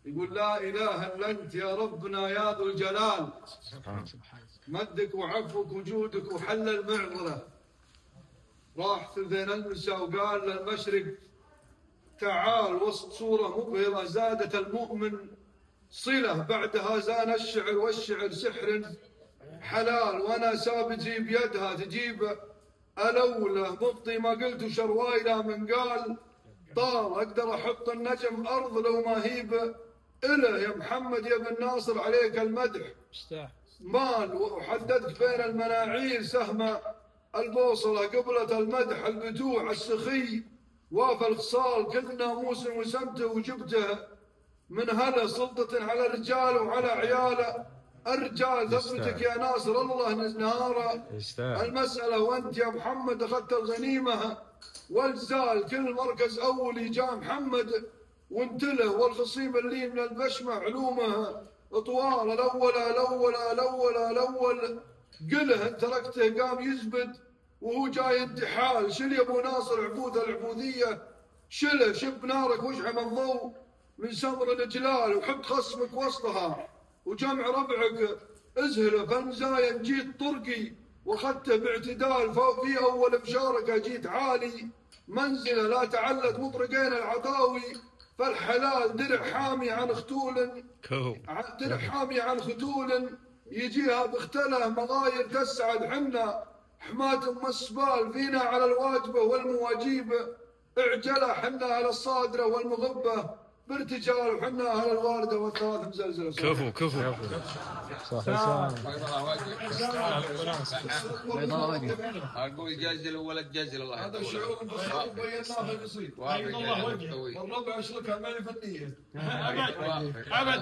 يقول لا إله إلا أنت يا ربنا يا ذو الجلال، مدك وعفوك وجودك وحل المعضلة. راح ثلثين المساء وقال للمشرق تعال وسط صورة مبهرة زادت المؤمن صلة، بعدها زان الشعر والشعر سحر حلال، وأنا سابتي بيدها تجيب ألوله، مبطي ما قلت شروايله من قال طال، أقدر أحط النجم أرض لو ما هيب إله، يا محمد يا بن ناصر عليك المدح مال، وحددت بين المناعير سهم البوصلة، قبلة المدح البتوع السخي، وافى الخصال كل ناموس وسمته وجبته من هلا، سلطة على الرجال وعلى عياله الرجال، ثبتك يا ناصر الله نهاره المسألة، وانت يا محمد اخذت الغنيمة والزال، كل مركز اول جاء محمد وانتله، والخصيب اللي من البشمة علومه طوال، الاول قله ان تركته قام يزبد وهو جاي انتحال، شل يا ابو ناصر عبوده العبودية شله، شب نارك واشعم الضوء من سمر الجلال، وحط خصمك وسطها وجمع ربعك ازهله، فالمزايم جيت طرقي واخذته باعتدال، في اول مشاركه جيت عالي منزله، لا تعلت مطرقين العطاوي، فالحلال درع حامي عن ختول، درع حامي عن ختول يجيها بختله، مغاير تسعد حنا حماة مسبال، فينا على الواجبه والمواجيب اعجله، حنا على الصادره والمغبه بارتجال، وحنا على الوارده والثلاث مزلزله. كفو اقول جزل ولا تجزل الله، هذا شعور بسيط بيناه في القصيد، والربع اشركها ما فنيه ابد.